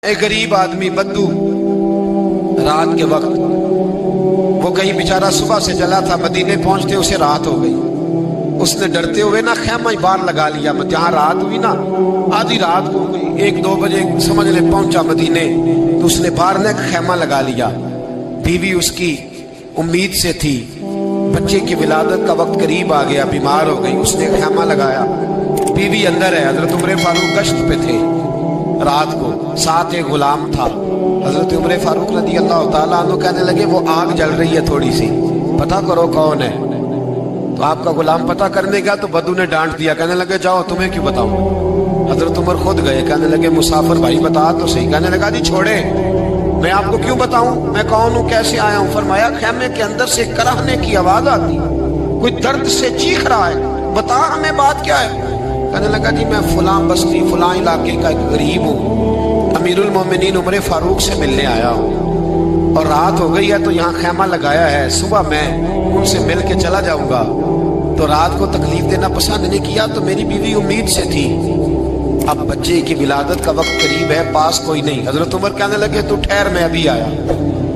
ایک غریب آدمی بدو رات کے وقت وہ کہیں بیچارہ صبح سے چلا تھا، مدینے پہنچتے اسے رات ہو گئی۔ اس نے ڈرتے ہوئے نا خیمہ ہی باہر لگا لیا۔ جہاں رات ہوئی نا آدھی رات ہو گئی، 1-2 بجے سمجھ لے پہنچا مدینے، تو اس نے باہر نے خیمہ لگا لیا۔ بیوی اس کی امید سے تھی، بچے کی ولادت کا وقت قریب آ گیا، بیمار ہو گئی، اس نے خیمہ لگایا۔ بیوی اندر ہے، حضرت عمر فاروق گشت پہ تھے رات کو، ساتھ ایک غلام تھا۔ حضرت عمر فاروق رضی اللہ تعالیٰ عنہ کہنے لگے وہ آگ جل رہی ہے تھوڑی سی، پتہ کرو کون ہے۔ تو آپ کا غلام پتہ کرنے گیا تو بدو نے ڈانٹ دیا، کہنے لگے جاؤ تمہیں کیوں بتاؤں۔ حضرت عمر خود گئے، کہنے لگے مسافر بھائی بتا تو صحیح۔ کہنے لگا جی چھوڑے، میں آپ کو کیوں بتاؤں، میں کون ہوں، کیسے آیا ہوں۔ فرمایا خیمے کے اندر سے کرہنے کی آواز آتی، کوئی درد سے چیخ رہا ہے، بتا ہمیں بات کیا ہے۔ کہنے لگا جی میں فلاں بستی فلاں علاقے کا ایک غریب ہوں، امیر المومنین عمر فاروق سے ملنے آیا ہوں، اور رات ہو گئی ہے تو یہاں خیمہ لگایا ہے، صبح میں ان سے مل کے چلا جاؤں گا۔ تو رات کو تکلیف دینا پسند نہیں کیا، تو میری بیوی امید سے تھی، اب بچے کی ولادت کا وقت قریب ہے، پاس کوئی نہیں۔ حضرت عمر کہنے لگے تو ٹھہر میں ابھی آیا،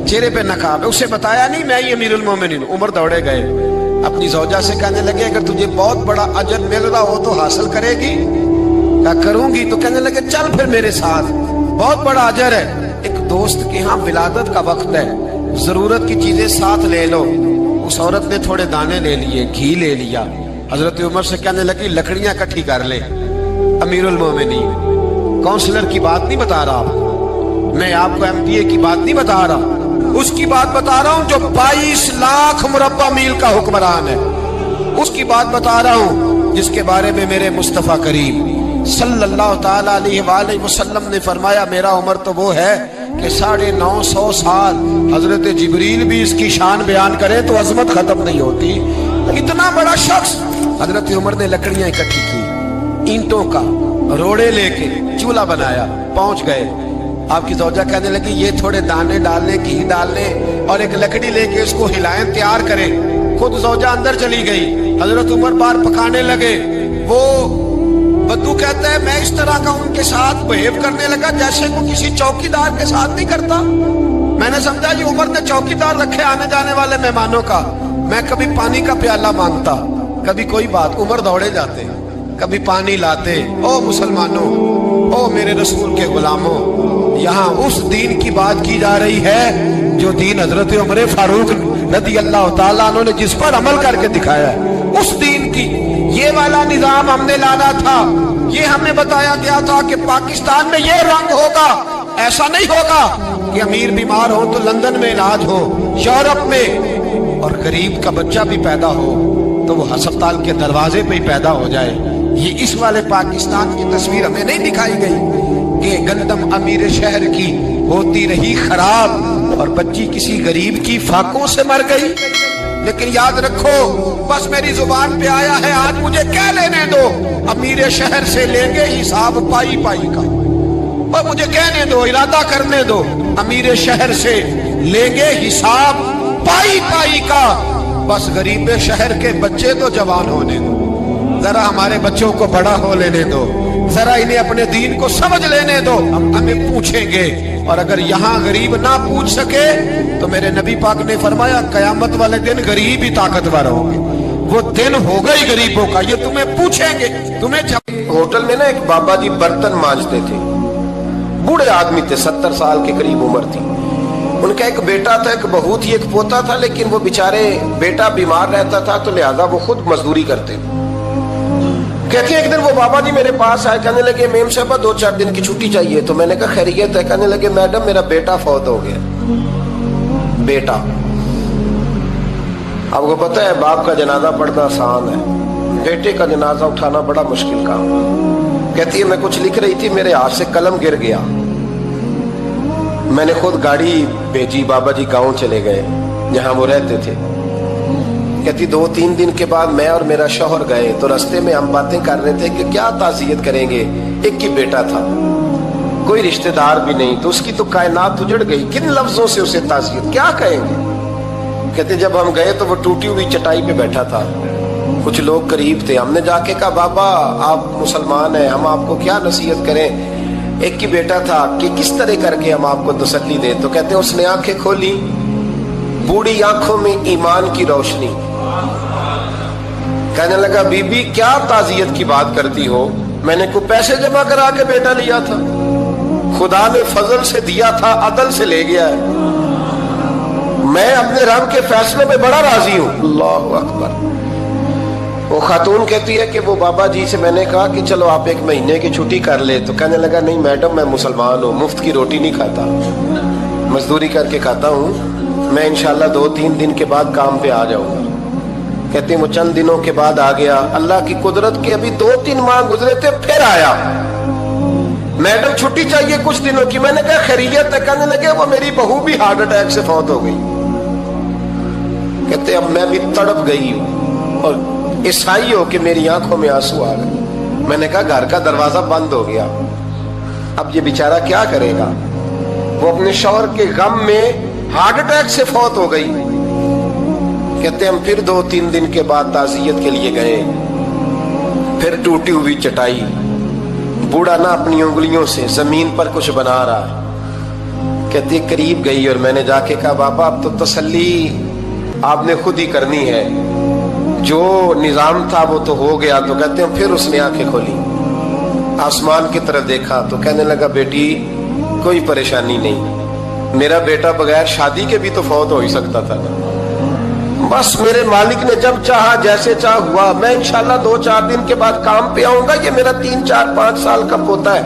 چہرے پہ نقاب ہے، اسے بتایا نہیں میں ہی امیر المومنین۔ عمر دوڑے گئے، اپنی زوجہ سے کہنے لگے اگر تجھے بہت بڑا اجر مل رہا ہو تو حاصل کرے گی؟ کیا کروں گی؟ تو کہنے لگے چل پھر میرے ساتھ، بہت بڑا اجر ہے۔ ایک دوست کے ہاں ولادت کا وقت ہے، ضرورت کی چیزیں ساتھ لے لو۔ اس عورت نے تھوڑے دانے لے لیے، گھی لے لیا۔ حضرت عمر سے کہنے لگی لکڑیاں اکٹھی کر لے۔ امیر المومنین کونسلر کی بات نہیں بتا رہا آپ کو، میں آپ کو ایم پی اے کی بات نہیں بتا رہا، اس کی بات بتا رہا ہوں جو 22 لاکھ مربع میل کا حکمران ہے، اس کی بات بتا رہا ہوں جس کے بارے میں میرے مصطفیٰ کریم صلی اللہ تعالیٰ علیہ وآلہ وسلم نے فرمایا میرا عمر تو وہ ہے کہ 950 سال حضرت جبریل بھی اس کی شان بیان کرے تو عظمت ختم نہیں ہوتی۔ اتنا بڑا شخص۔ حضرت عمر نے لکڑیاں اکٹھی کی، اینٹوں کا روڑے لے کے چولہا بنایا، پہنچ گئے۔ آپ کی زوجہ کہنے لگی یہ تھوڑے دانے ڈالنے، گھی ڈالنے اور ایک لکڑی لے کے اس کو ہلائیں، تیار کریں۔ خود زوجہ اندر چلی گئی، حضرت عمر بار پکانے لگے۔ وہ بدو کہتا ہے میں اس طرح کا ان کے ساتھ بہیو کرنے لگا جیسے وہ کسی چوکیدار کے ساتھ نہیں کرتا۔ میں نے سمجھا یہ عمر نے چوکیدار رکھے آنے جانے والے مہمانوں کا۔ میں کبھی پانی کا پیالہ مانگتا، کبھی کوئی بات، عمر دوڑے جاتے، کبھی پانی لاتے۔ او مسلمانوں، او میرے رسول کے غلاموں، یہاں اس دین کی بات کی جا رہی ہے جو دین حضرت عمر فاروق رضی اللہ تعالیٰ عنہ نے جس پر عمل کر کے دکھایا ہے، اس دین کی۔ یہ والا نظام ہم نے لانا تھا، یہ ہمیں بتایا گیا تھا کہ پاکستان میں یہ رنگ ہوگا، ایسا نہیں ہوگا کہ امیر بیمار ہو تو لندن میں علاج ہو، یورپ میں، اور غریب کا بچہ بھی پیدا ہو تو وہ ہسپتال کے دروازے پہ ہی پیدا ہو جائے۔ یہ اس والے پاکستان کی تصویر ہمیں نہیں دکھائی گئی کہ گندم امیر شہر کی ہوتی رہی خراب اور بچی کسی غریب کی فاقوں سے مر گئی۔ لیکن یاد رکھو، بس میری زبان پہ آیا ہے آج، مجھے کہہ لینے دو، امیر شہر سے لیں گے حساب پائی پائی کا۔ اور مجھے کہنے دو، ارادہ کرنے دو، امیر شہر سے لیں گے حساب پائی پائی کا۔ بس غریب شہر کے بچے تو جوان ہونے دو، ذرا ہمارے بچوں کو بڑا ہو لینے دو، ذرا انہیں اپنے دین کو سمجھ لینے دو، ہم ہمیں پوچھیں گے۔ اور اگر یہاں غریب نہ پوچھ سکے تو میرے نبی پاک نے فرمایا قیامت والے دن غریب ہی طاقتور ہوں گے، وہ دن ہوگا ہی غریبوں کا، یہ تمہیں پوچھیں گے۔ ہوٹل میں نا ایک بابا جی برتن مانجتے تھے، بوڑھے آدمی تھے، 70 سال کے قریب عمر تھی۔ ان کا ایک بیٹا تھا، ایک بہو تھی، ایک پوتا تھا، لیکن وہ بیچارے بیٹا بیمار رہتا تھا تو لہذا وہ خود مزدوری کرتے تھے۔ کہتے ہیں ایک دن وہ بابا جی میرے پاس آئے، کہنے لگے میم صاحبہ 2-4 دن کی چھٹی چاہیے۔ تو میں نے کہا خیریت ہے؟ کہنے لگے میڈم میرا بیٹا فوت ہو گیا۔ بیٹا، آپ کو پتہ ہے باپ کا جنازہ پڑھنا آسان ہے، بیٹے کا جنازہ اٹھانا بڑا مشکل کام۔ کہتی ہے میں کچھ لکھ رہی تھی، میرے ہاتھ سے قلم گر گیا، میں نے خود گاڑی بھیجی، بابا جی گاؤں چلے گئے جہاں وہ رہتے تھے۔ کہتی 2-3 دن کے بعد میں اور میرا شوہر گئے تو رستے میں ہم باتیں کر رہے تھے کہ کیا تعزیت کریں گے، ایک ہی بیٹا تھا، کوئی رشتہ دار بھی نہیں، تو اس کی تو کائنات اجڑ گئی، کن لفظوں سے اسے تعزیت کیا کہیں گے۔ کہتے جب ہم گئے تو وہ ٹوٹی ہوئی چٹائی پہ بیٹھا تھا، کچھ لوگ قریب تھے، ہم نے جا کے کہا بابا آپ مسلمان ہیں، ہم آپ کو کیا نصیحت کریں۔ ایک ہی بیٹا تھا کہ کس طرح کر کے ہم آپ کو تسلی دیں. تو کہتے ہیں اس نے آنکھیں کھولی, بوڑھی آنکھوں میں ایمان کی روشنی. کہنے لگا بی بی کیا تعزیت کی بات کرتی ہو, میں نے کوئی پیسے جمع کرا کے بیٹا لیا تھا, خدا نے فضل سے دیا تھا, عدل سے لے گیا ہے, میں اپنے رب کے فیصلے میں بڑا راضی ہوں. اللہ اکبر. وہ خاتون کہتی ہے کہ وہ بابا جی سے میں نے کہا کہ چلو آپ 1 مہینے کی چھٹی کر لے. تو کہنے لگا نہیں میڈم میں مسلمان ہوں, مفت کی روٹی نہیں کھاتا, مزدوری کر کے کھاتا ہوں, میں انشاءاللہ 2-3 دن کے بعد کام پہ آ جاؤں گا. کہتے ہیں وہ چند دنوں کے بعد آ گیا. اللہ کی قدرت کے ابھی 2-3 ماہ گزرے تھے, پھر آیا. میڈم چھٹی چاہیے کچھ دنوں کی. میں نے کہا خیریت ہے. کہنے لگے وہ میری بہو بھی ہارٹ اٹیک سے فوت ہو گئی. کہتے اب میں بھی تڑپ گئی ہوں اور عیسائی ہو کہ میری آنکھوں میں آنسو آ گئے. میں نے کہا گھر کا دروازہ بند ہو گیا, اب یہ بیچارہ کیا کرے گا. وہ اپنے شوہر کے غم میں ہارٹ اٹیک سے فوت ہو گئی. کہتے ہم پھر 2-3 دن کے بعد تعزیت کے لیے گئے. پھر ٹوٹی ہوئی چٹائی, بوڑھا نہ اپنی انگلیوں سے زمین پر کچھ بنا رہا ہے. کہتے قریب گئی اور میں نے جا کے کہا بابا اب تو تسلی آپ نے خود ہی کرنی ہے, جو نظام تھا وہ تو ہو گیا. تو کہتے ہیں پھر اس نے آنکھیں کھولی, آسمان کی طرف دیکھا تو کہنے لگا بیٹی کوئی پریشانی نہیں, میرا بیٹا بغیر شادی کے بھی تو فوت ہو ہی سکتا تھا نا, بس میرے مالک نے جب چاہا جیسے چاہ ہوا. میں انشاءاللہ 2-4 دن کے بعد کام پہ آؤں گا. یہ میرا 3-4-5 سال کا پوتا ہے,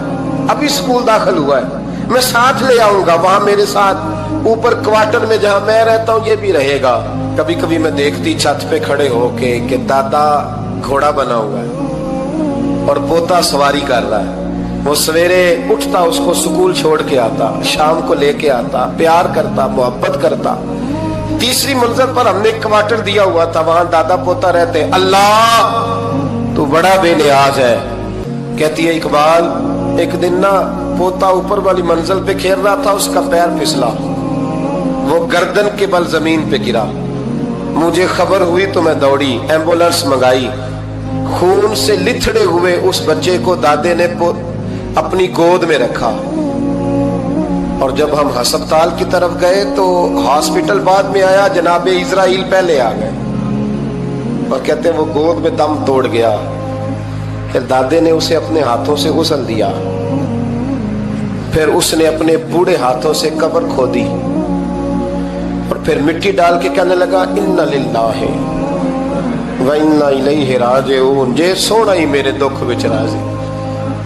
ابھی اسکول داخل ہوا ہے, میں ساتھ لے آؤں گا. وہاں میرے ساتھ اوپر کوارٹر میں جہاں میں رہتا ہوں یہ بھی رہے گا. کبھی کبھی میں دیکھتی چھت پہ کھڑے ہو کے کہ دادا گھوڑا بنا ہوا ہے اور پوتا سواری کر رہا ہے. وہ سویرے اٹھتا, اس کو سکول چھوڑ کے آتا, شام کو لے کے آتا, پیار کرتا, محبت کرتا. 3ری منزل پر ہم نے کوارٹر دیا ہوا تھا, وہاں دادا پوتا رہتے. اللہ تو بڑا بے نیاز ہے. کہتی ہے اقبال ایک دن نا پوتا اوپر والی منزل پہ کھیل رہا تھا, اس کا پیر پھسلا, وہ گردن کے بل زمین پہ گرا. مجھے خبر ہوئی تو میں دوڑی, ایمبولینس منگائی. خون سے لتھڑے ہوئے اس بچے کو دادے نے اپنی گود میں رکھا. اور جب ہم ہسپتال کی طرف گئے تو ہاسپٹل بعد میں آیا, جناب اسرائیل پہلے آ گئے اور کہتے ہیں وہ گود میں دم توڑ گیا. پھر دادے نے اسے اپنے ہاتھوں سے غسل دیا, پھر اس نے اپنے بوڑھے ہاتھوں سے قبر کھودی اور پھر مٹی ڈال کے کہنے لگا انا للہ و انا الیہ راجعون. جے سونا ہی میرے دکھ وچ راضی,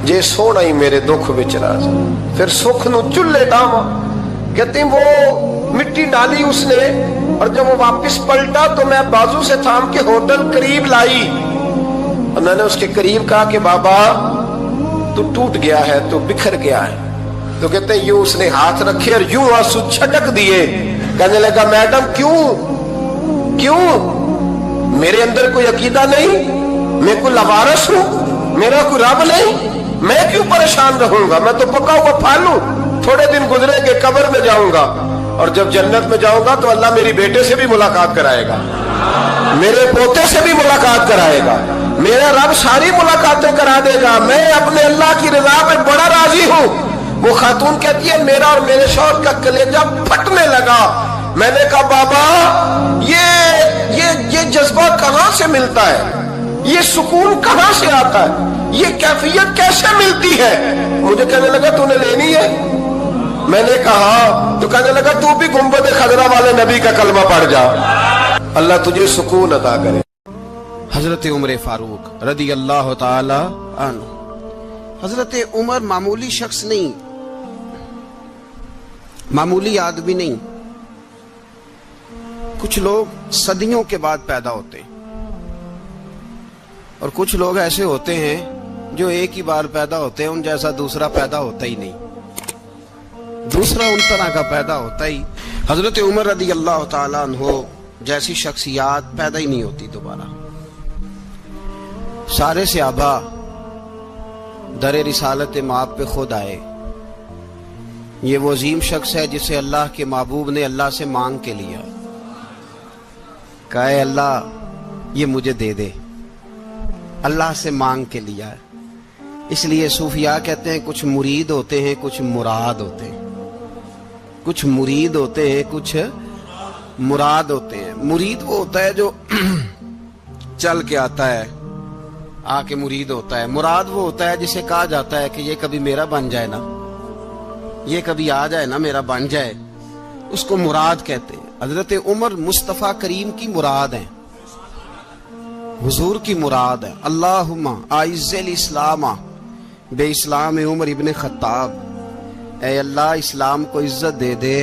جے سونا ہی میرے دکھ وچ راضی. پھر سکھ نو چلے ڈاواں. کہتے ہیں وہ مٹی ڈالی اس نے, اور جب وہ واپس پلٹا تو میں بازو سے تھام کے ہوٹل قریب لائی اور میں نے اس کے قریب کہا کہ بابا تو ٹوٹ گیا ہے, تو بکھر گیا ہے. تو کہتے ہیں یوں اس نے ہاتھ رکھے اور یوں آنسو چھٹک دیے. کہنے لگا میڈم کیوں میرے اندر کوئی عقیدہ نہیں, میں کوئی لوارث ہوں, میرا کوئی رب نہیں, میں کیوں پریشان رہوں گا, میں تو پکا ہوا پھل ہوں. تھوڑے دن گزرے کے قبر میں جاؤں گا, اور جب جنت میں جاؤں گا تو اللہ میری بیٹے سے بھی ملاقات کرائے گا, میرے پوتے سے بھی ملاقات کرائے گا, میرا رب ساری ملاقاتیں کرا دے گا. میں اپنے اللہ کی رضا پہ بڑا راضی ہوں. وہ خاتون کہتی ہے میرا اور میرے شوہر کا کلیجہ پھٹنے لگا. میں نے کہا بابا یہ جذبہ کہاں سے ملتا ہے, یہ سکون کہاں سے آتا ہے, یہ کیفیت کیسے ملتی ہے. مجھے کہنے لگا تو نے لینی ہے. میں نے کہا, تو کہنے لگا تو بھی گنبد خضرا والے نبی کا کلمہ پڑھ جا, اللہ تجھے سکون عطا کرے. حضرت عمر فاروق رضی اللہ تعالی عنہ. حضرت عمر معمولی شخص نہیں, معمولی آدمی نہیں. کچھ لوگ صدیوں کے بعد پیدا ہوتے ہیں اور کچھ لوگ ایسے ہوتے ہیں جو ایک ہی بار پیدا ہوتے ہیں, ان جیسا دوسرا پیدا ہوتا ہی نہیں, دوسرا ان طرح کا پیدا ہوتا ہی. حضرت عمر رضی اللہ تعالیٰ عنہ جیسی شخصیات پیدا ہی نہیں ہوتی دوبارہ. سارے صحابہ در رسالت مآب پہ خود آئے. یہ وہ عظیم شخص ہے جسے اللہ کے محبوب نے اللہ سے مانگ کے لیا, کہا اے اللہ یہ مجھے دے دے. اللہ سے مانگ کے لیا ہے. اس لیے صوفیاء کہتے ہیں کچھ مرید ہوتے ہیں کچھ مراد ہوتے ہیں. کچھ مرید ہوتے ہیں کچھ مراد ہوتے ہیں. مرید وہ ہوتا ہے جو چل کے آتا ہے آ کے مرید ہوتا ہے. مراد وہ ہوتا ہے جسے کہا جاتا ہے کہ یہ کبھی میرا بن جائے نا, یہ کبھی آ جائے نا, میرا بن جائے, اس کو مراد کہتے ہیں. حضرت عمر مصطفیٰ کریم کی مراد ہیں, حضور کی مراد ہے. اللہم اعز الاسلام بے اسلام عمر ابن خطاب, اے اللہ اسلام کو عزت دے دے,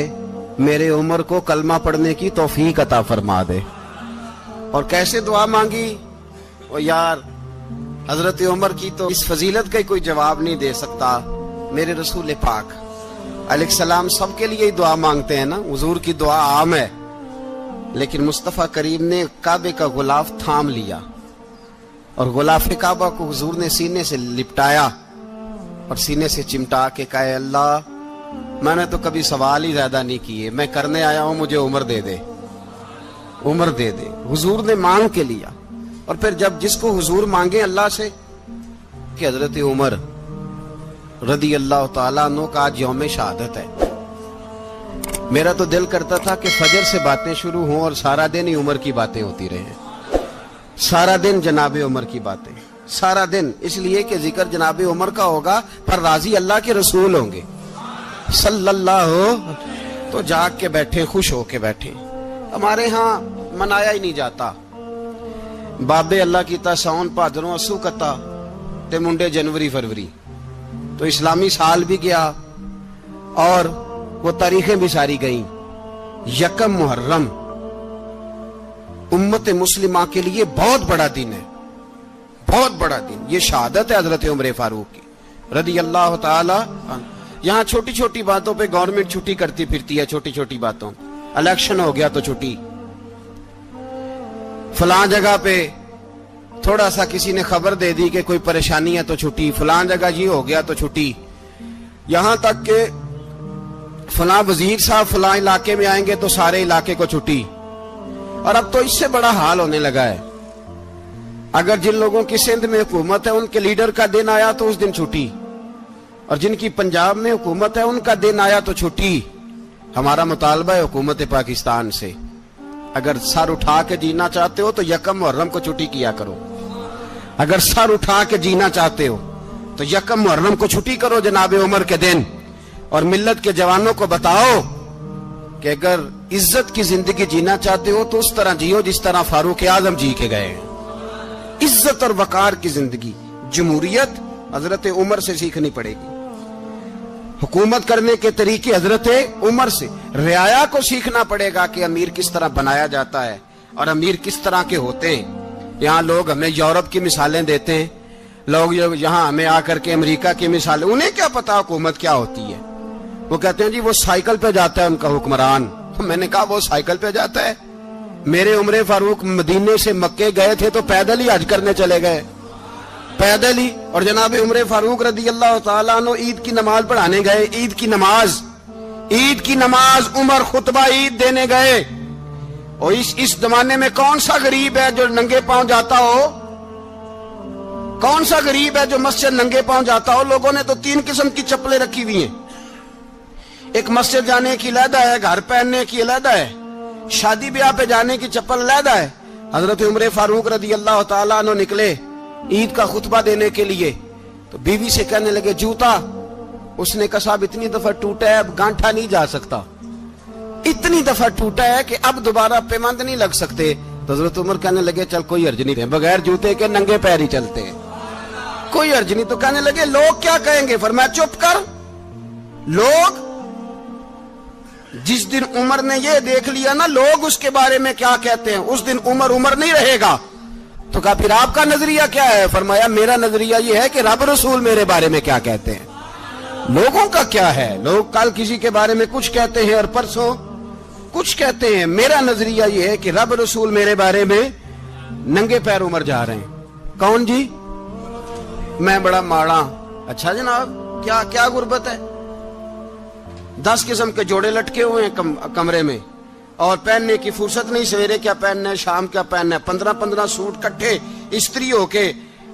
میرے عمر کو کلمہ پڑھنے کی توفیق عطا فرما دے. اور کیسے دعا مانگی؟ او یار حضرت عمر کی تو اس فضیلت کا کوئی جواب نہیں دے سکتا. میرے رسول پاک علیہ السلام سب کے لیے ہی دعا مانگتے ہیں نا, حضور کی دعا عام ہے, لیکن مصطفیٰ کریم نے کعبے کا غلاف تھام لیا اور غلاف کعبہ کو حضور نے سینے سے لپٹایا اور سینے سے چمٹا کے کہا اے اللہ میں نے تو کبھی سوال ہی زیادہ نہیں کیے, میں کرنے آیا ہوں, مجھے عمر دے دے, عمر دے دے. حضور نے مانگ کے لیا. اور پھر جب جس کو حضور مانگے اللہ سے کہ حضرت عمر رضی اللہ تعالیٰ عنہ کا آج یوم شہادت ہے, میرا تو دل کرتا تھا کہ فجر سے باتیں شروع ہوں اور سارا دن ہی عمر کی باتیں ہوتی رہیں, سارا دن جناب عمر کی باتیں, سارا دن. اس لیے کہ ذکر جناب عمر کا ہوگا پر راضی اللہ کے رسول ہوں گے صلی اللہ ہو, تو جاگ کے بیٹھے, خوش ہو کے بیٹھے. ہمارے ہاں منایا ہی نہیں جاتا. بابے اللہ کیتا ساؤن بھادروں اسو کتا تے منڈے جنوری فروری, تو اسلامی سال بھی گیا اور وہ تاریخیں بھی ساری گئیں. یکم محرم امت مسلمہ کے لیے بہت بڑا دن ہے, بہت بڑا دن. یہ شہادت ہے حضرت عمر فاروق کی رضی اللہ تعالی عنہ. یہاں چھوٹی چھوٹی باتوں پہ گورنمنٹ چھٹی کرتی پھرتی ہے, چھوٹی چھوٹی باتوں. الیکشن ہو گیا تو چھٹی, فلاں جگہ پہ تھوڑا سا کسی نے خبر دے دی کہ کوئی پریشانی ہے تو چھٹی, فلاں جگہ یہ ہو گیا تو چھٹی. یہاں تک کہ فلاں وزیر صاحب فلاں علاقے میں آئیں گے تو سارے علاقے کو چھٹی. اور اب تو اس سے بڑا حال ہونے لگا ہے, اگر جن لوگوں کی سندھ میں حکومت ہے ان کے لیڈر کا دن آیا تو اس دن چھٹی, اور جن کی پنجاب میں حکومت ہے ان کا دن آیا تو چھٹی. ہمارا مطالبہ ہے حکومت پاکستان سے, اگر سر اٹھا کے جینا چاہتے ہو تو یکم محرم کو چھٹی کیا کرو. اگر سر اٹھا کے جینا چاہتے ہو تو یکم محرم کو چھٹی کرو جناب عمر کے دن. اور ملت کے جوانوں کو بتاؤ کہ اگر عزت کی زندگی جینا چاہتے ہو تو اس طرح جیو جس طرح فاروق اعظم جی کے گئے. عزت اور وقار کی زندگی, جمہوریت حضرت عمر سے سیکھنی پڑے گی. حکومت کرنے کے طریقے حضرت عمر سے. رعایا کو سیکھنا پڑے گا کہ امیر کس طرح بنایا جاتا ہے اور امیر کس طرح کے ہوتے ہیں. یہاں لوگ ہمیں یورپ کی مثالیں دیتے ہیں, لوگ یہاں ہمیں آ کر کے امریکہ کی مثالیں, انہیں کیا پتا حکومت کیا ہوتی ہے. وہ کہتے ہیں جی وہ سائیکل پہ جاتا ہے ان کا حکمران. میں نے کہا وہ سائیکل پہ جاتا ہے؟ میرے عمر فاروق مدینے سے مکے گئے تھے تو پیدل ہی حج کرنے چلے گئے, پیدل ہی. اور جناب عمر فاروق رضی اللہ تعالیٰ عنہ عید کی نماز پڑھانے گئے. عید کی نماز عمر خطبہ عید دینے گئے. اور اس زمانے میں کون سا غریب ہے جو ننگے پاؤں جاتا ہو؟ کون سا غریب ہے جو مسجد ننگے پاؤں جاتا ہو؟ لوگوں نے تو 3 قسم کی چپلیں رکھی ہوئی ہیں. ایک مسجد جانے کی علیحدہ ہے, گھر پہننے کی علیحدہ ہے, شادی بیاہ پہ جانے کی چپل علیحدہ ہے. حضرت عمر فاروق رضی اللہ تعالیٰ عنہ نکلے عید کا خطبہ دینے کے لیے تو بیوی سے کہنے لگے جوتا. اس نے کہا صاحب اتنی دفعہ ٹوٹا ہے اب گانٹھا نہیں جا سکتا, اتنی دفعہ ٹوٹا ہے کہ اب دوبارہ پیمند نہیں لگ سکتے. تو حضرت عمر کہنے لگے چل کوئی حرج نہیں, بغیر جوتے کے ننگے پیر ہی چلتے ہیں, کوئی حرج نہیں. تو کہنے لگے لوگ کیا کہیں گے؟ فرمایا چپ کر. لوگ جس دن عمر نے یہ دیکھ لیا نا لوگ اس کے بارے میں کیا کہتے ہیں, اس دن عمر نہیں رہے گا. تو کہا پھر آپ کا نظریہ کیا ہے؟ فرمایا میرا نظریہ یہ ہے کہ رب رسول میرے بارے میں کیا کہتے ہیں. لوگوں کا کیا ہے؟ لوگ کل کسی کے بارے میں کچھ کہتے ہیں اور پرسوں کچھ کہتے ہیں. میرا نظریہ یہ ہے کہ رب رسول میرے بارے میں ننگے پیر عمر جا رہے ہیں. کون جی؟ میں بڑا ماڑا. اچھا جناب کیا غربت ہے؟ 10 قسم کے جوڑے لٹکے ہوئے ہیں کمرے میں اور پہننے کی فرصت نہیں. سویرے کیا پہننا ہے, شام کیا پہننا ہے, 15 سوٹ کٹھے استری ہو کے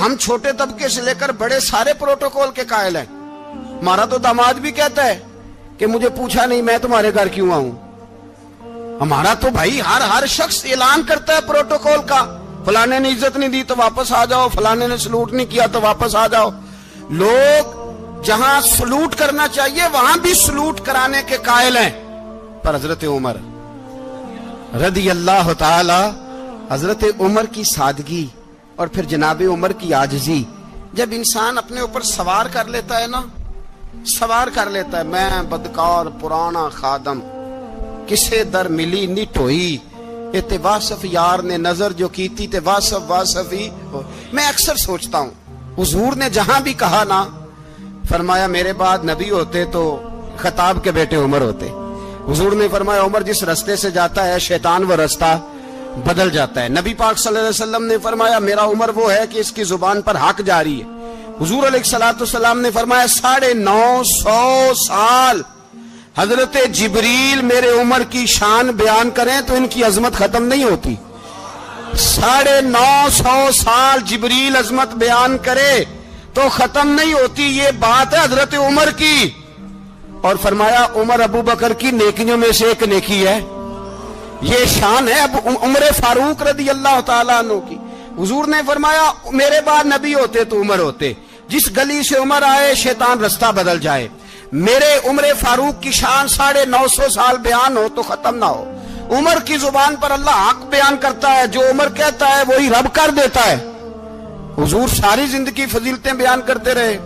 ہم چھوٹے طبقے سے لے کر بڑے سارے پروٹوکول کے قائل ہیں. ہمارا تو داماد بھی کہتا ہے کہ مجھے پوچھا نہیں میں تمہارے گھر کیوں آؤں. ہمارا تو بھائی ہر شخص اعلان کرتا ہے پروٹوکول کا. فلانے نے عزت نہیں دی تو واپس آ جاؤ, فلانے نے سلوٹ نہیں کیا تو واپس آ جاؤ. لوگ جہاں سلوٹ کرنا چاہیے وہاں بھی سلوٹ کرانے کے قائل ہیں. پر حضرت عمر رضی اللہ تعالی, حضرت عمر کی سادگی اور پھر جناب عمر کی عاجزی, جب انسان اپنے اوپر سوار کر لیتا ہے نا, سوار کر لیتا ہے, میں بدکار پرانا خادم کسے در ملی نٹ ہوئی, تے واصف یار نے نظر جو کی تھی تے واصف ہی. میں اکثر سوچتا ہوں حضور نے جہاں بھی کہا نا, فرمایا میرے بعد نبی ہوتے تو خطاب کے بیٹے عمر ہوتے. حضور نے فرمایا عمر جس رستے سے جاتا ہے شیطان وہ رستہ بدل جاتا ہے. نبی پاک صلی اللہ علیہ وسلم نے فرمایا میرا عمر وہ ہے کہ اس کی زبان پر حق جاری ہے. حضور علیہ الصلوۃ والسلام نے فرمایا 950 سال حضرت جبریل میرے عمر کی شان بیان کریں تو ان کی عظمت ختم نہیں ہوتی. 950 سال جبریل عظمت بیان کرے تو ختم نہیں ہوتی. یہ بات ہے حضرت عمر کی. اور فرمایا عمر ابو بکر کی نیکیوں میں سے ایک نیکی ہے. یہ شان ہے اب عمر فاروق رضی اللہ تعالیٰ عنہ کی. حضور نے فرمایا میرے بعد نبی ہوتے تو عمر ہوتے, جس گلی سے عمر آئے شیطان رستہ بدل جائے. میرے عمر فاروق کی شان 950 سال بیان ہو تو ختم نہ ہو. عمر کی زبان پر اللہ حق بیان کرتا ہے, جو عمر کہتا ہے وہی رب کر دیتا ہے. حضور ساری زندگی فضیلتیں بیان کرتے رہے,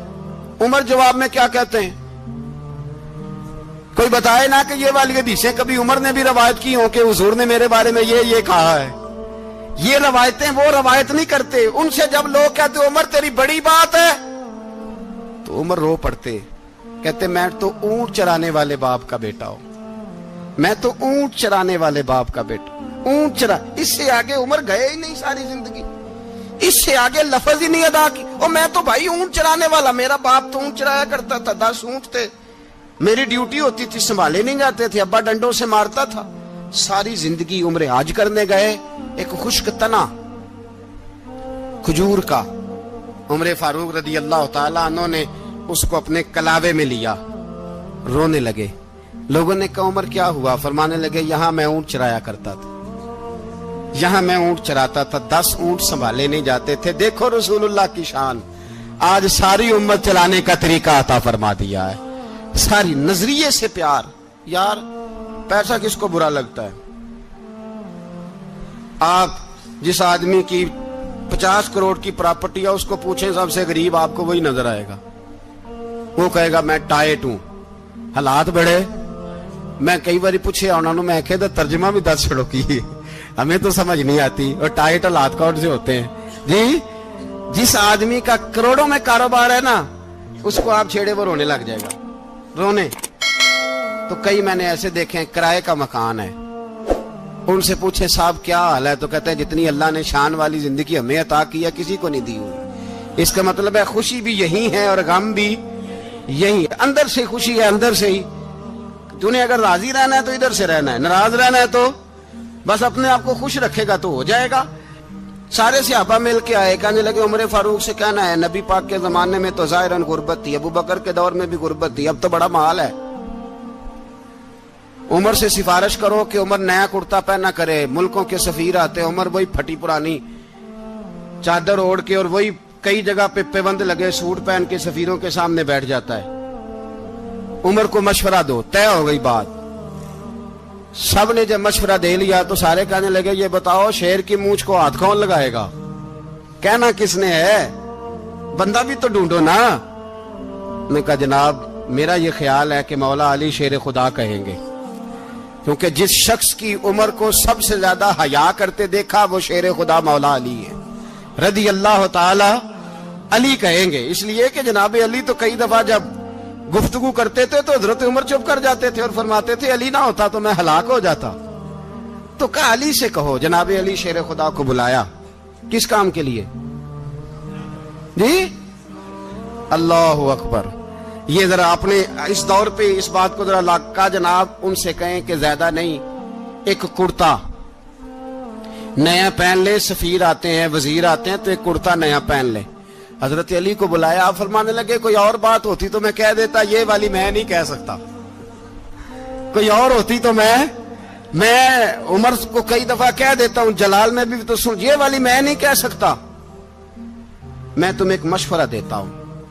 عمر جواب میں کیا کہتے ہیں؟ کوئی بتائے نا کہ یہ والی حدیثیں کبھی عمر نے بھی روایت کی ہوں کہ حضور نے میرے بارے میں یہ کہا ہے. یہ روایتیں وہ روایت نہیں کرتے. ان سے جب لوگ کہتے عمر تیری بڑی بات ہے تو عمر رو پڑتے, کہتے میں تو اونٹ چرانے والے باپ کا بیٹا ہوں, میں تو اونٹ چرانے والے باپ کا بیٹا. اونٹ چرا, اس سے آگے عمر گئے ہی نہیں ساری زندگی, اس سے آگے لفظ ہی نہیں ادا کی. اور میں تو بھائی اونٹ چرانے والا, میرا باپ تو اونٹ چرایا کرتا تھا, 10 اونٹ تھے, میری ڈیوٹی ہوتی تھی, سنبھالے نہیں جاتے تھے, ابا ڈنڈوں سے مارتا تھا. ساری زندگی عمر حج کرنے گئے, ایک خشک تنا کھجور کا عمر فاروق رضی اللہ تعالیٰ عنہ نے اس کو اپنے کلاوے میں لیا, رونے لگے. لوگوں نے کہا عمر کیا ہوا؟ فرمانے لگے یہاں میں اونٹ چرایا کرتا تھا, یہاں میں اونٹ چراتا تھا, 10 اونٹ سنبھالے نہیں جاتے تھے. دیکھو رسول اللہ کی شان, آج ساری امت چلانے کا طریقہ عطا فرما دیا ہے. ساری نظریے سے پیار. یار پیسہ کس کو برا لگتا ہے؟ آپ جس آدمی کی 50 کروڑ کی پراپرٹی ہے اس کو پوچھیں سب سے غریب, آپ کو وہی نظر آئے گا. وہ کہے گا میں ٹائٹ ہوں, حالات بڑے. میں کئی بار پوچھے انہوں نے, میں کہتا ترجمہ بھی 10 چھڑوں کی, ہمیں تو سمجھ نہیں آتی. اور ٹائٹ حالات کون سے ہوتے ہیں جی؟ جس آدمی کا کروڑوں میں کاروبار ہے نا, اس کو آپ چھیڑے وہ رونے لگ جائے گا, رونے. تو کئی میں نے ایسے دیکھے ہیں کرائے کا مکان ہے, ان سے پوچھے صاحب کیا حال ہے, تو کہتے ہیں جتنی اللہ نے شان والی زندگی ہمیں عطا کی ہے کسی کو نہیں دی ہوئی. اس کا مطلب ہے خوشی بھی یہی ہے اور غم بھی یہی ہے. اندر سے خوشی ہے, اندر سے ہی. تو نے اگر راضی رہنا ہے تو ادھر سے رہنا ہے, ناراض رہنا ہے تو بس اپنے آپ کو خوش رکھے گا تو ہو جائے گا. سارے صحابہ مل کے آئے, کہنے لگے عمر فاروق سے کہنا ہے نبی پاک کے زمانے میں تو ظاہراً غربت تھی, ابو بکر کے دور میں بھی غربت تھی, اب تو بڑا مال ہے. عمر سے سفارش کرو کہ عمر نیا کرتا پہنا کرے. ملکوں کے سفیر آتے, عمر وہی پھٹی پرانی چادر اوڑھ کے اور وہی کئی جگہ پہ پیوند لگے سوٹ پہن کے سفیروں کے سامنے بیٹھ جاتا ہے. عمر کو مشورہ دو, طے ہو گئی بات. سب نے جب مشورہ دے لیا تو سارے کہنے لگے یہ بتاؤ شیر کی مونچھ کو ہاتھ کون لگائے گا؟ کہنا کس نے ہے, بندہ بھی تو ڈھونڈو نا. میں کہا جناب میرا یہ خیال ہے کہ مولا علی شیر خدا کہیں گے, کیونکہ جس شخص کی عمر کو سب سے زیادہ حیا کرتے دیکھا وہ شیر خدا مولا علی ہے رضی اللہ تعالی علی کہیں گے. اس لیے کہ جناب علی تو کئی دفعہ جب گفتگو کرتے تھے تو حضرت عمر چپ کر جاتے تھے اور فرماتے تھے علی نہ ہوتا تو میں ہلاک ہو جاتا. تو کہا علی سے کہو. جناب علی شیر خدا کو بلایا, کس کام کے لیے جی؟ اللہ اکبر. یہ ذرا اپنے اس دور پہ اس بات کو ذرا لاکا جناب ان سے کہیں کہ زیادہ نہیں, ایک کرتا نیا پہن لے. سفیر آتے ہیں, وزیر آتے ہیں تو ایک کرتا نیا پہن لے. حضرت علی کو بلایا, آپ فرمانے لگے کوئی اور بات ہوتی تو میں کہہ دیتا, یہ والی میں نہیں کہہ سکتا. کوئی اور ہوتی تو میں عمر کو کئی دفعہ کہہ دیتا ہوں, جلال میں بھی تو سن, یہ والی میں نہیں کہہ سکتا. میں تمہیں ایک مشورہ دیتا ہوں.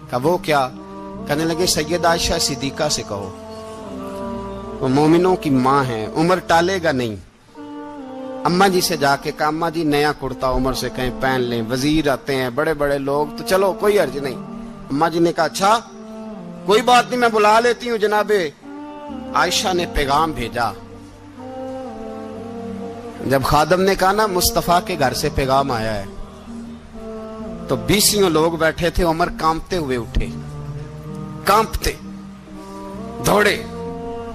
کہا وہ کیا؟ کہنے لگے سیدہ عائشہ صدیقہ سے کہو, وہ مومنوں کی ماں ہیں, عمر ٹالے گا نہیں. اماں جی سے جا کے کہا اماں جی نیا کرتا عمر سے کہیں پہن لیں, وزیر آتے ہیں, بڑے بڑے لوگ, تو چلو کوئی عرض نہیں. اماں جی نے کہا اچھا کوئی بات نہیں, میں بلا لیتی ہوں. جناب عائشہ نے پیغام بھیجا. جب خادم نے کہا نا مصطفیٰ کے گھر سے پیغام آیا ہے, تو 20 لوگ بیٹھے تھے. عمر کانپتے ہوئے اٹھے, کانپتے دوڑے.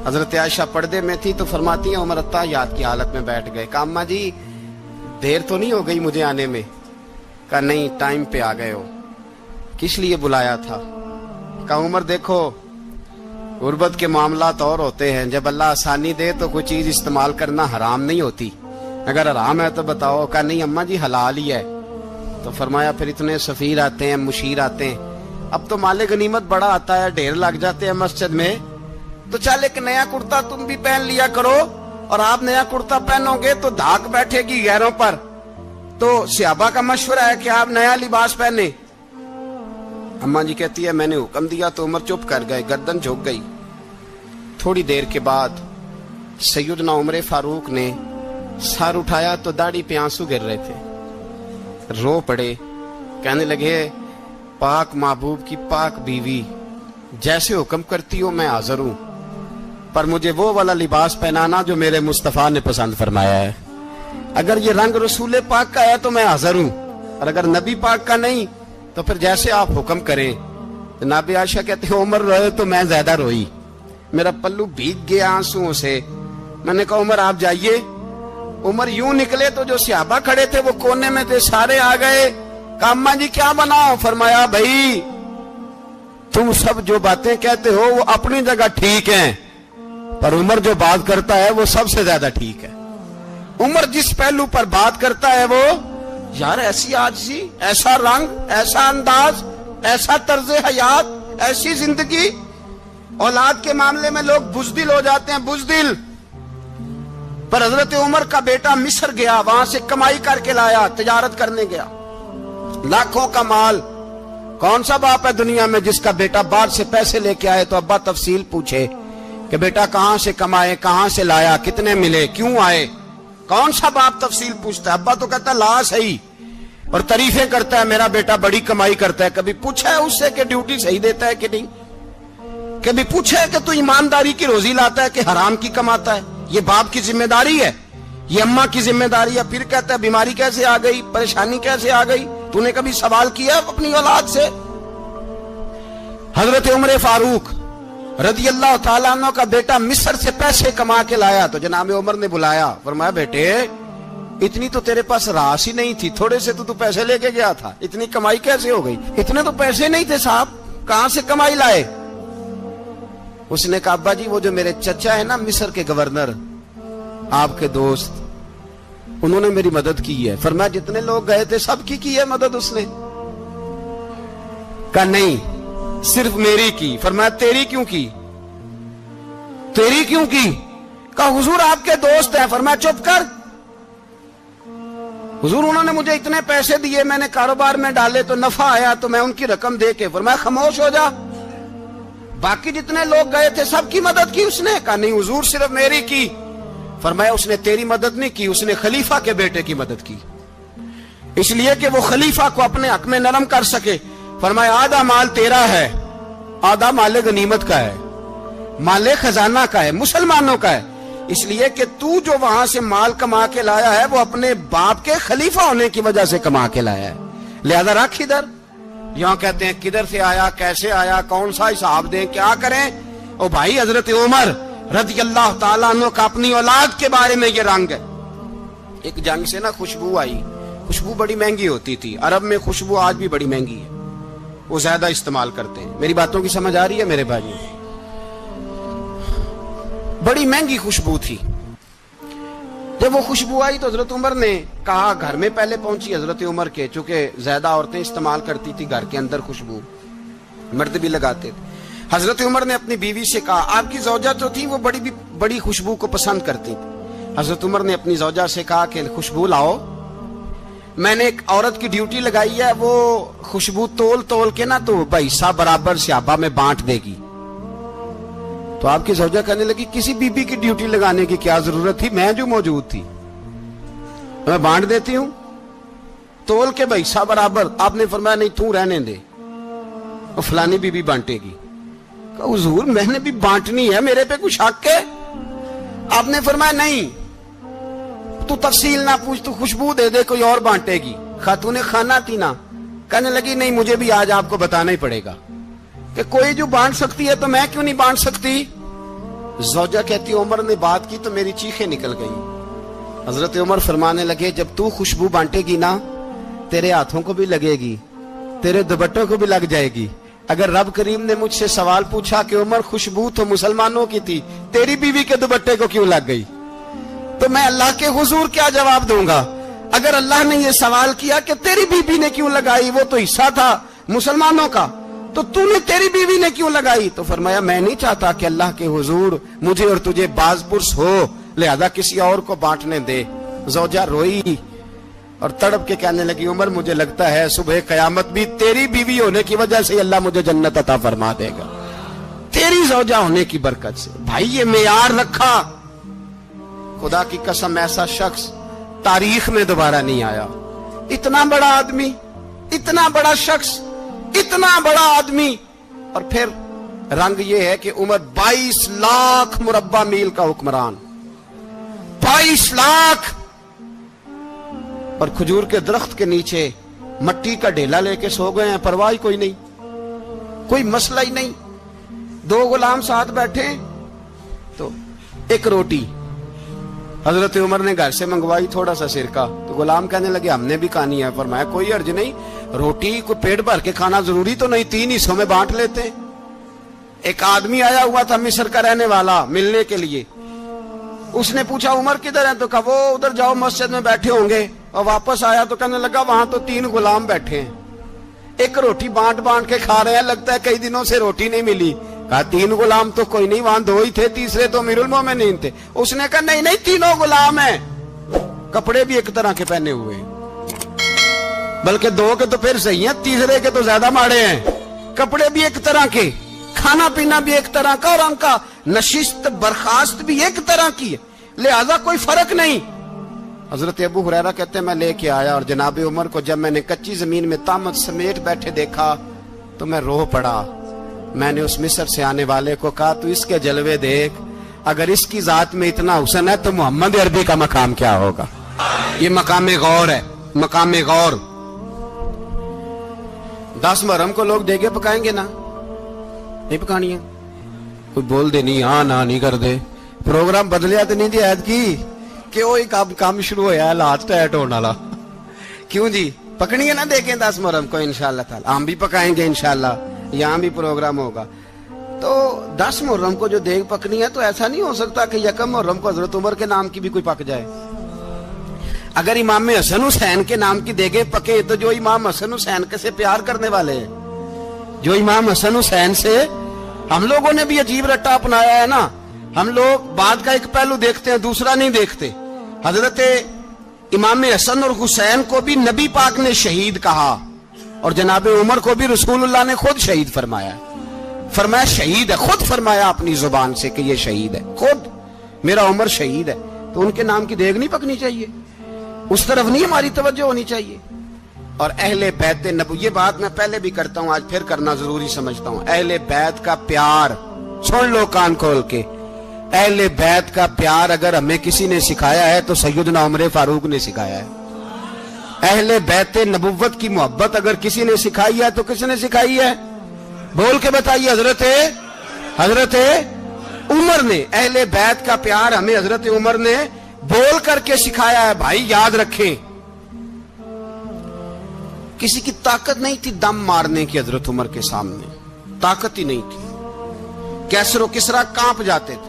حضرت عائشہ پردے میں تھی تو فرماتی ہیں عمر اتحیات کی حالت میں بیٹھ گئے. کہا اماں جی دیر تو نہیں ہو گئی مجھے آنے میں؟ کہا نہیں, ٹائم پہ آ گئے ہو. کس لیے بلایا تھا؟ کہا عمر دیکھو غربت کے معاملات اور ہوتے ہیں, جب اللہ آسانی دے تو کوئی چیز استعمال کرنا حرام نہیں ہوتی, اگر حرام ہے تو بتاؤ. کہا نہیں اماں جی حلال ہی ہے. تو فرمایا پھر اتنے سفیر آتے ہیں, مشیر آتے ہیں, اب تو مال غنیمت بڑا آتا ہے, ڈھیر لگ جاتے ہیں مسجد میں, تو چل ایک نیا کرتا تم بھی پہن لیا کرو, اور آپ نیا کرتا پہنو گے تو دھاک بیٹھے گی غیروں پر. تو صحابہ کا مشورہ ہے کہ آپ نیا لباس پہنے. اماں جی کہتی ہے میں نے حکم دیا تو عمر چپ کر گئے, گردن جھک گئی. تھوڑی دیر کے بعد سیدنا عمر فاروق نے سر اٹھایا تو داڑھی پہ آنسو گر رہے تھے, رو پڑے. کہنے لگے پاک محبوب کی پاک بیوی, جیسے حکم کرتی ہو میں حاضر ہوں, پر مجھے وہ والا لباس پہنانا جو میرے مصطفیٰ نے پسند فرمایا ہے. اگر یہ رنگ رسول پاک کا ہے تو میں حاضر ہوں, اور اگر نبی پاک کا نہیں تو پھر جیسے آپ حکم کریں. جناب عائشہ کہتے ہیں عمر روئے تو میں زیادہ روئی, میرا پلو بھیگ گیا آنسوؤں سے. میں نے کہا عمر آپ جائیے. عمر یوں نکلے تو جو صحابہ کھڑے تھے وہ کونے میں تھے, سارے آ گئے. کہا اماں جی کیا بناؤ؟ فرمایا بھائی تم سب جو باتیں کہتے ہو وہ اپنی جگہ ٹھیک ہیں, پر عمر جو بات کرتا ہے وہ سب سے زیادہ ٹھیک ہے. عمر جس پہلو پر بات کرتا ہے وہ, یار ایسی عاجزی, ایسا رنگ, ایسا انداز, ایسا طرز حیات, ایسی زندگی. اولاد کے معاملے میں لوگ بزدل ہو جاتے ہیں, بزدل. پر حضرت عمر کا بیٹا مصر گیا, وہاں سے کمائی کر کے لایا, تجارت کرنے گیا, لاکھوں کا مال. کون سا باپ ہے دنیا میں جس کا بیٹا باہر سے پیسے لے کے آئے تو ابا تفصیل پوچھے کہ بیٹا کہاں سے کمائے, کہاں سے لایا, کتنے ملے, کیوں آئے؟ کون سا باپ تفصیل پوچھتا ہے؟ ابا تو کہتا ہے لا صحیح, اور تعریفیں کرتا ہے میرا بیٹا بڑی کمائی کرتا ہے. کبھی پوچھا ہے اس سے کہ ڈیوٹی صحیح دیتا ہے کہ نہیں؟ کبھی پوچھا ہے کہ تو ایمانداری کی روزی لاتا ہے کہ حرام کی کماتا ہے؟ یہ باپ کی ذمہ داری ہے, یہ اماں کی ذمہ داری ہے. پھر کہتا ہے بیماری کیسے آ گئی, پریشانی کیسے آ گئی؟ تو نے کبھی سوال کیا اپنی اولاد سے؟ حضرت عمر فاروق رضی اللہ تعالیٰ عنہ کا بیٹا مصر سے پیسے کما کے لایا تو جناب عمر نے بلایا, فرمایا بیٹے اتنی تو تیرے پاس راس ہی نہیں تھی, تھوڑے سے تو پیسے لے کے گیا تھا, اتنی کمائی کیسے ہو گئی؟ اتنے تو پیسے نہیں تھے صاحب, کہاں سے کمائی لائے؟ اس نے کہا ابا جی وہ جو میرے چچا ہے نا مصر کے گورنر, آپ کے دوست, انہوں نے میری مدد کی ہے. فرمایا جتنے لوگ گئے تھے سب کی ہے مدد اس نے؟ کہا نہیں صرف میری کی. فرمایا تیری کیوں کی؟ تیری کیوں کی؟ کہا حضور آپ کے دوست ہیں. فرمایا چپ کر, حضور انہوں نے مجھے اتنے پیسے دیے, میں نے کاروبار میں ڈالے تو نفع آیا تو میں ان کی رقم دے کے. فرمایا خاموش ہو جا, باقی جتنے لوگ گئے تھے سب کی مدد کی اس نے؟ کہا نہیں حضور صرف میری کی. فرمایا اس نے تیری مدد نہیں کی, اس نے خلیفہ کے بیٹے کی مدد کی, اس لیے کہ وہ خلیفہ کو اپنے حق میں نرم کر سکے. فرمایا آدھا مال تیرا ہے, آدھا مال غنیمت کا ہے, مال خزانہ کا ہے, مسلمانوں کا ہے, اس لیے کہ تو جو وہاں سے مال کما کے لایا ہے وہ اپنے باپ کے خلیفہ ہونے کی وجہ سے کما کے لایا ہے, لہذا رکھ ادھر. یہاں کہتے ہیں کدھر سے آیا, کیسے آیا, کون سا حساب دیں, کیا کریں؟ او بھائی حضرت عمر رضی اللہ تعالیٰ عنہ کا اپنی اولاد کے بارے میں یہ رنگ ہے. ایک جنگ سے نا خوشبو آئی, خوشبو بڑی مہنگی ہوتی تھی, عرب میں خوشبو آج بھی بڑی مہنگی ہے, وہ زیادہ استعمال کرتے ہیں. میری باتوں کی سمجھ آ رہی ہے میرے بھائی؟ بڑی مہنگی خوشبو تھی. جب وہ خوشبو آئی تو حضرت عمر نے کہا, گھر میں پہلے پہنچی حضرت عمر کے, چونکہ زیادہ عورتیں استعمال کرتی تھی گھر کے اندر خوشبو, مرد بھی لگاتے تھے. حضرت عمر نے اپنی بیوی سے کہا, آپ کی زوجہ جو تھی وہ بڑی خوشبو کو پسند کرتی تھی. حضرت عمر نے اپنی زوجہ سے کہا کہ خوشبو لاؤ, میں نے ایک عورت کی ڈیوٹی لگائی ہے, وہ خوشبو تول کے نا تو حصہ برابر صحابہ میں بانٹ دے گی. تو آپ کی زوجہ کہنے لگی, کسی بی بی کی ڈیوٹی لگانے کی کیا ضرورت تھی, میں جو موجود تھی میں بانٹ دیتی ہوں تول کے حصہ برابر. آپ نے فرمایا نہیں تو رہنے دے, اور فلانی بی بی بانٹے گی. کہا حضور میں نے بھی بانٹنی ہے, میرے پہ کچھ حق ہے؟ آپ نے فرمایا نہیں, تو تفصیل نہ پوچھ, تو خوشبو دے دے, کوئی اور بانٹے گی. خاتون خانہ تھی نا, کہنے لگی نہیں مجھے بھی آج آپ کو بتانا ہی پڑے گا کہ کوئی جو بانٹ سکتی ہے تو میں کیوں نہیں بانٹ سکتی. زوجہ کہتی عمر نے بات کی تو میری چیخیں نکل گئی. حضرت عمر فرمانے لگے, جب تو خوشبو بانٹے گی نا تیرے ہاتھوں کو بھی لگے گی, تیرے دوپٹوں کو بھی لگ جائے گی. اگر رب کریم نے مجھ سے سوال پوچھا کہ عمر خوشبو تو مسلمانوں کی تھی, تیری بیوی کے دوپٹے کو کیوں لگ گئی, تو میں اللہ کے حضور کیا جواب دوں گا؟ اگر اللہ نے یہ سوال کیا کہ تیری بیوی نے کیوں لگائی, وہ تو حصہ تھا مسلمانوں کا, تو نے تیری بیوی نے کیوں لگائی؟ تو فرمایا میں نہیں چاہتا کہ اللہ کے حضور مجھے اور تجھے باز پرس ہو, لہذا کسی اور کو بانٹنے دے. زوجہ روئی اور تڑپ کے کہنے لگی, عمر مجھے لگتا ہے صبح قیامت بھی تیری بیوی ہونے کی وجہ سے اللہ مجھے جنت عطا فرما دے گا, تیری زوجہ ہونے کی برکت سے. بھائی یہ معیار رکھا, خدا کی قسم ایسا شخص تاریخ میں دوبارہ نہیں آیا. اتنا بڑا آدمی, اتنا بڑا شخص, اتنا بڑا آدمی, اور پھر رنگ یہ ہے کہ عمر 22 لاکھ مربع میل کا حکمران, 22 لاکھ, اور کھجور کے درخت کے نیچے مٹی کا ڈھیلا لے کے سو گئے ہیں, پرواہ کوئی نہیں, کوئی مسئلہ ہی نہیں. 2 غلام ساتھ بیٹھے تو ایک روٹی حضرت عمر نے گھر سے منگوائی, تھوڑا سا سرکہ, تو غلام کہنے لگے ہم نے بھی کھانی ہے. فرمایا کوئی حرج نہیں, روٹی کو پیٹ بھر کے کھانا ضروری تو نہیں, 3 حصوں میں بانٹ لیتے. ایک آدمی آیا ہوا تھا مصر کا رہنے والا ملنے کے لیے, اس نے پوچھا عمر کدھر ہیں, تو کہا وہ ادھر جاؤ مسجد میں بیٹھے ہوں گے. اور واپس آیا تو کہنے لگا وہاں تو 3 غلام بیٹھے ہیں, ایک روٹی بانٹ کے کھا رہے ہیں, لگتا ہے کئی دنوں سے روٹی نہیں ملی. کہا 3 غلام تو کوئی نہیں, وہاں 2 ہی تھے, تیسرے تو امیر المومنین تھے. اس نے کہا نہیں 3 غلام ہیں, کپڑے بھی ایک طرح کے پہنے ہوئے ہیں, بلکہ 2 کے تو پھر صحیح ہیں, تیسرے کے تو زیادہ ماڑے ہیں. کپڑے بھی ایک طرح کے, کھانا پینا بھی ایک طرح کا, اور ان کا نشست برخاست بھی ایک طرح کی ہے, لہذا کوئی فرق نہیں. حضرت ابو ہریرہ کہتے ہیں میں لے کے آیا, اور جناب عمر کو جب میں نے کچی زمین میں تامت سمیٹ بیٹھے دیکھا تو میں رو پڑا. میں نے اس مصر سے آنے والے کو کہا تو اس کے جلوے دیکھ, اگر اس کی ذات میں اتنا حسن ہے تو محمد عربی کا مقام کیا ہوگا. یہ مقام غور ہے, مقام غور. 10 محرم کو لوگ دیگے پکائیں گے نا, نہیں پکانی ہے, کوئی بول دے نہیں, ہاں نہ نہیں کر دے, پروگرام بدلیا تو نہیں دی عید کی کہ وہی کام شروع ہوا ہے لاسٹ ٹائٹ ہونے والا. کیوں جی پکنی ہے نا دیکھیں 10 محرم کو انشاءاللہ تعالی, ہم بھی پکائیں گے انشاءاللہ, یہاں بھی پروگرام ہوگا. تو 10 محرم کو جو دیگ پکنی ہے تو ایسا نہیں ہو سکتا کہ 1 محرم کو حضرت عمر کے نام کی بھی کوئی پک جائے. اگر امام حسن حسین کے نام کی دیگیں پکے تو جو امام حسن حسین کے سے پیار کرنے والے ہیں, جو امام حسن حسین سے, ہم لوگوں نے بھی عجیب رٹا اپنایا ہے نا, ہم لوگ بات کا ایک پہلو دیکھتے ہیں دوسرا نہیں دیکھتے. حضرت امام حسن اور حسین کو بھی نبی پاک نے شہید کہا, اور جناب عمر کو بھی رسول اللہ نے خود شہید فرمایا. فرمایا شہید ہے, خود فرمایا اپنی زبان سے کہ یہ شہید ہے, خود میرا عمر شہید ہے. تو ان کے نام کی دیگ نہیں پکنی چاہیے, اس طرف نہیں ہماری توجہ ہونی چاہیے. اور اہل بیت نبو, یہ بات میں پہلے بھی کرتا ہوں, آج پھر کرنا ضروری سمجھتا ہوں. اہل بیت کا پیار سن لو کان کھول کے, اہل بیت کا پیار اگر ہمیں کسی نے سکھایا ہے تو سیدنا عمر فاروق نے سکھایا ہے. اہل بیت نبوت کی محبت اگر کسی نے سکھائی ہے تو کس نے سکھائی ہے؟ بول کے بتائیے. حضرت عمر نے. اہل بیت کا پیار ہمیں حضرت عمر نے بول کر کے سکھایا ہے. بھائی یاد رکھیں, کسی کی طاقت نہیں تھی دم مارنے کی حضرت عمر کے سامنے, طاقت ہی نہیں تھی. کیسر و کسرا کانپ جاتے تھے,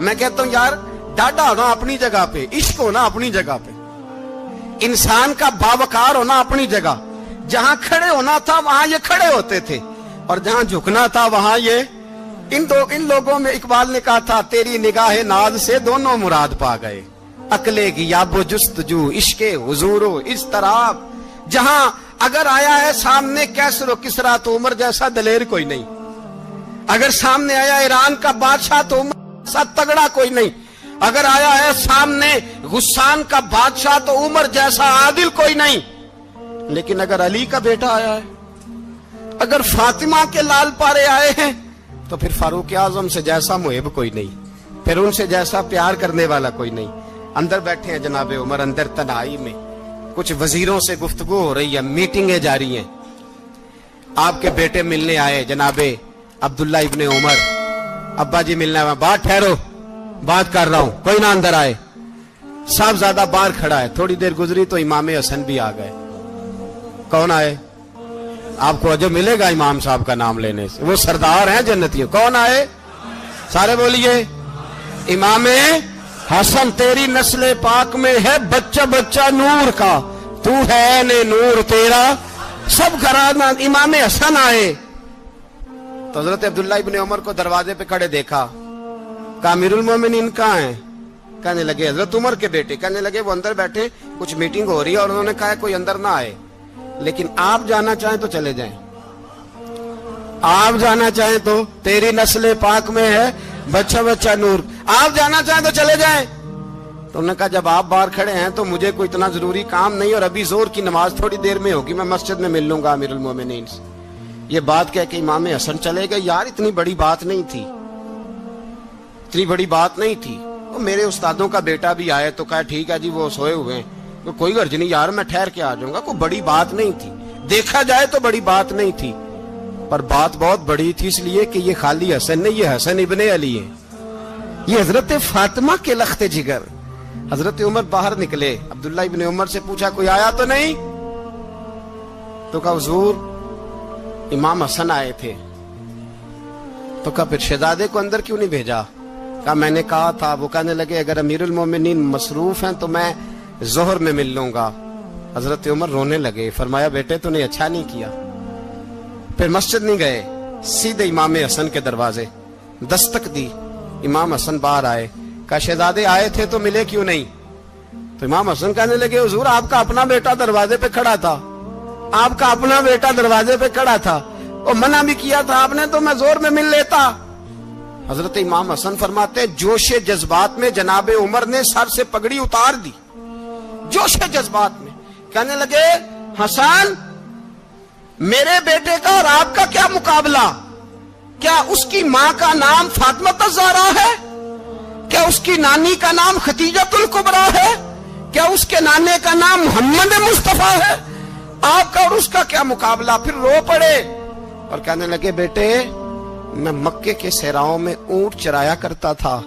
میں کہتا ہوں یار ڈاڈا ہونا اپنی جگہ پہ، عشق ہونا اپنی جگہ پہ، انسان کا باوقار ہونا اپنی جگہ، جہاں کھڑے ہونا تھا وہاں یہ کھڑے ہوتے تھے، اور جہاں جھکنا تھا وہاں یہ ان لوگوں میں اقبال نے کہا تھا تیری نگاہ ناز سے دونوں مراد پا گئے، عقلے کی یاب و جستجو، عشق حضور و اضطراب، جہاں اگر آیا ہے سامنے کیسر و کسرا تو عمر جیسا دلیر کوئی نہیں، اگر سامنے آیا ایران کا بادشاہ تو عمر جیسا تگڑا کوئی نہیں، اگر آیا ہے سامنے غسان کا بادشاہ تو عمر جیسا عادل کوئی نہیں، لیکن اگر علی کا بیٹا آیا ہے، اگر فاطمہ کے لال پارے آئے ہیں تو پھر فاروق اعظم سے جیسا محب کوئی نہیں، پھر ان سے جیسا پیار کرنے والا کوئی نہیں۔ اندر بیٹھے ہیں جناب عمر، اندر تنہائی میں کچھ وزیروں سے گفتگو ہو رہی ہے، میٹنگیں جاری ہیں، آپ کے بیٹے ملنے آئے جناب عبداللہ ابن عمر، ابا جی ملنا ہے، بات ٹھہرو بات کر رہا ہوں، کوئی نہ اندر آئے، صاحب زیادہ باہر کھڑا ہے، تھوڑی دیر گزری تو امام حسن بھی آ گئے۔ کون آئے؟ آپ کو جو ملے گا امام صاحب کا نام لینے سے، وہ سردار ہیں جنتیوں۔ کون آئے؟ سارے بولیے، امام حسن، تیری نسل پاک میں ہے بچہ بچہ نور کا، تو ہے نے نور تیرا سب گھرانہ۔ امام حسن آئے تو حضرت عبداللہ ابن عمر کو دروازے پہ کھڑے دیکھا، کہا امیر المومنین کہاں ہیں؟ کہنے لگے حضرت عمر کے بیٹے۔ کہنے لگے وہ اندر بیٹھے، کچھ میٹنگ ہو رہی ہے، اور انہوں نے کہا کوئی اندر نہ آئے، لیکن آپ جانا چاہیں تو چلے جائیں، آپ جانا چاہیں تو، تیری نسل پاک میں ہے بچہ بچہ نور، آپ جانا چاہیں تو چلے جائیں۔ تو انہوں نے کہا جب آپ باہر کھڑے ہیں تو مجھے کوئی اتنا ضروری کام نہیں، اور ابھی زور کی نماز تھوڑی دیر میں ہوگی، میں مسجد میں مل لوں گا امیر المومنین سے۔ یہ بات کہہ کہ امام حسن چلے گئے۔ یار اتنی بڑی بات نہیں تھی، اتنی بڑی بات نہیں تھی، وہ میرے استادوں کا بیٹا بھی آئے تو کہا ٹھیک ہے جی وہ سوئے ہوئے ہیں، کوئی غرض نہیں یار میں ٹھہر کے آ جاؤں گا، کوئی بڑی بات نہیں تھی، دیکھا جائے تو بڑی بات نہیں تھی، پر بات بہت بڑی تھی، اس لیے کہ یہ خالی حسن نہیں، یہ حسن ابن علی ہے، یہ حضرت فاطمہ کے لخت جگر۔ حضرت عمر باہر نکلے، عبداللہ ابن عمر سے پوچھا کوئی آیا تو نہیں؟ تو کہا حضور امام حسن آئے تھے۔ تو کہا پھر شہزادے کو اندر کیوں نہیں بھیجا؟ کہا میں نے کہا تھا۔ وہ کہنے لگے اگر امیر المومنین مصروف ہیں تو میں ظہر میں مل لوں گا۔ حضرت عمر رونے لگے، فرمایا بیٹے تو نے اچھا نہیں کیا۔ پھر مسجد نہیں گئے، سیدھے امام حسن کے دروازے دستک دی، امام حسن باہر آئے، کہا شہزادے آئے تھے تو ملے کیوں نہیں؟ تو امام حسن کہنے لگے حضور آپ کا اپنا بیٹا دروازے پہ کھڑا تھا، آپ کا اپنا بیٹا دروازے پہ کھڑا تھا، اور منع بھی کیا تھا آپ نے تو میں زور میں مل لیتا۔ حضرت امام حسن فرماتے جوش جذبات میں جناب عمر نے سر سے پگڑی اتار دی، جوش جذبات میں کہنے لگے حسن میرے بیٹے کا اور آپ کا کیا مقابلہ؟ کیا اس کی ماں کا نام فاطمہ الزہرا ہے؟ کیا اس کی نانی کا نام خدیجہ الکبریٰ ہے؟ کیا اس کے نانے کا نام محمد مصطفیٰ ہے؟ آپ کا اور اس کا کیا مقابلہ؟ پھر رو پڑے اور کہنے لگے بیٹے میں مکے کے صحراؤں میں اونٹ چرایا کرتا تھا،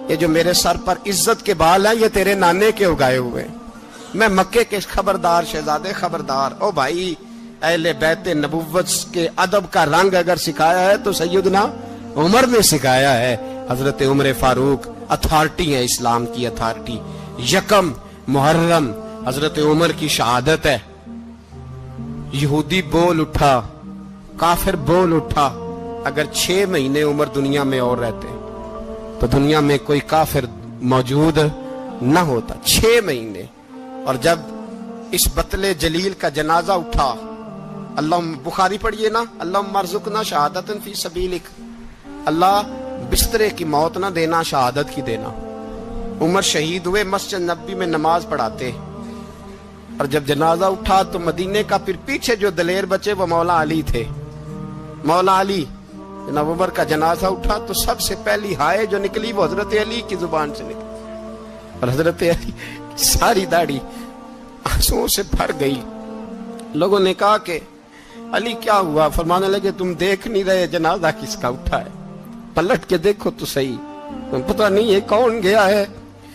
یہ جو میرے سر پر عزت کے بال ہیں یہ تیرے نانے کے اگائے ہوئے، میں مکے کے خبردار شہزادے خبردار۔ او بھائی اہل بیت نبوت کے ادب کا رنگ اگر سکھایا ہے تو سیدنا عمر نے سکھایا ہے۔ حضرت عمر فاروق اتھارٹی ہے، اسلام کی اتھارٹی۔ یکم محرم حضرت عمر کی شہادت ہے۔ یہودی بول اٹھا، کافر بول اٹھا، اگر 6 مہینے عمر دنیا میں اور رہتے تو دنیا میں کوئی کافر موجود نہ ہوتا۔ 6 مہینے۔ اور جب اس بطل جلیل کا جنازہ اٹھا، اللہ بخاری پڑھیے نا، اللہم ارزقنا شہادت فی سبیلک، اللہ بسترے کی موت نہ دینا، شہادت کی دینا۔ عمر شہید ہوئے، مسجد نبی میں نماز پڑھاتے، اور جب جنازہ اٹھا تو مدینے کا پھر پیچھے جو دلیر بچے وہ مولا علی تھے۔ مولا علی، جناب عمر کا جنازہ اٹھا تو سب سے پہلی ہائے جو نکلی وہ حضرت علی کی زبان سے نکلی، اور حضرت علی ساری داڑھی آنسوؤں سے بھر گئی۔ لوگوں نے کہا کہ علی کیا ہوا؟ فرمانے لگے تم دیکھ نہیں رہے جنازہ کس کا اٹھا ہے، پلٹ کے دیکھو تو صحیح، تم پتہ نہیں یہ کون گیا ہے؟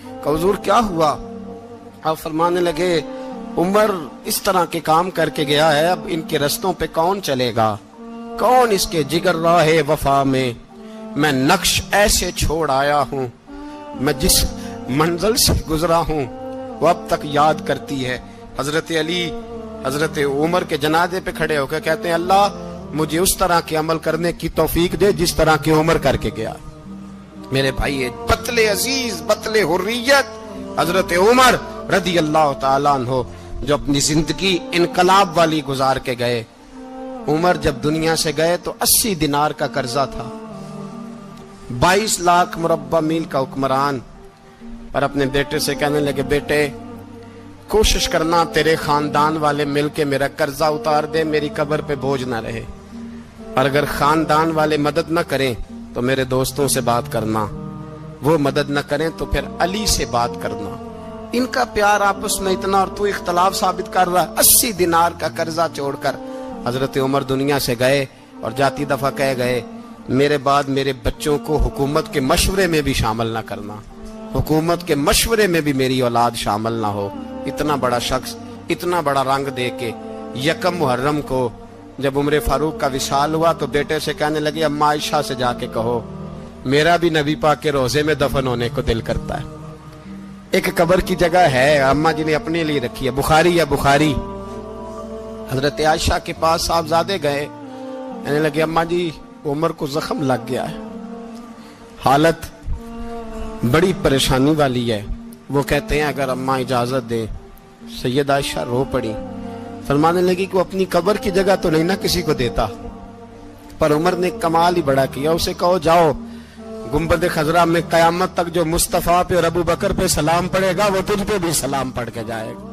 کہ حضور کیا ہوا؟ آپ فرمانے لگے عمر اس طرح کے کام کر کے گیا ہے، اب ان کے رستوں پہ کون چلے گا؟ کون اس کے جگر راہ وفا میں؟ میں نقش ایسے چھوڑ آیا ہوں میں جس منزل سے گزرا ہوں وہ اب تک یاد کرتی ہے۔ حضرت علی حضرت عمر کے جنازے پہ کھڑے ہو کے کہتے ہیں اللہ مجھے اس طرح کے عمل کرنے کی توفیق دے جس طرح کی عمر کر کے گیا۔ میرے بھائی بطل عزیز بطل حریت حضرت عمر رضی اللہ تعالیٰ عنہ جو اپنی زندگی انقلاب والی گزار کے گئے۔ عمر جب دنیا سے گئے تو 80 دینار کا قرضہ تھا، 22 لاکھ مربع میل کا حکمران، اور اپنے بیٹے سے کہنے لگے بیٹے کوشش کرنا تیرے خاندان والے مل کے میرا قرضہ اتار دے، میری قبر پہ بوجھ نہ رہے، اور اگر خاندان والے مدد نہ کریں تو میرے دوستوں سے بات کرنا، وہ مدد نہ کریں تو پھر علی سے بات کرنا۔ ان کا پیار آپس میں اتنا اور تو اختلاف ثابت کر رہا ہے۔ 80 دینار کا قرضہ چھوڑ کر حضرت عمر دنیا سے گئے اور جاتی دفعہ کہہ گئے میرے بعد میرے بچوں کو حکومت کے مشورے میں بھی شامل نہ کرنا، حکومت کے مشورے میں بھی میری اولاد شامل نہ ہو۔ اتنا بڑا شخص اتنا بڑا رنگ دے کے یکم محرم کو جب عمر فاروق کا وصال ہوا تو بیٹے سے کہنے لگے اماں عائشہ سے جا کے کہو میرا بھی نبی پاک کے روزے میں دفن ہونے کو دل کرتا ہے۔ ایک قبر کی جگہ ہے اماں جی نے اپنے لیے رکھی ہے، بخاری یا بخاری۔ حضرت عائشہ کے پاس صاحبزادے گئے، کہنے لگے اماں جی عمر کو زخم لگ گیا ہے، حالت بڑی پریشانی والی ہے۔ وہ کہتے ہیں اگر اماں اجازت دیں۔ سید عائشہ رو پڑی، فرمانے لگی کہ وہ اپنی قبر کی جگہ تو نہیں نہ کسی کو دیتا، پر عمر نے کمال ہی بڑا کیا، اسے کہو جاؤ گنبد خضرا میں قیامت تک جو مصطفیٰ پہ اور ابو بکر پہ سلام پڑے گا وہ تجھ پہ بھی سلام پڑھ کے جائے گا۔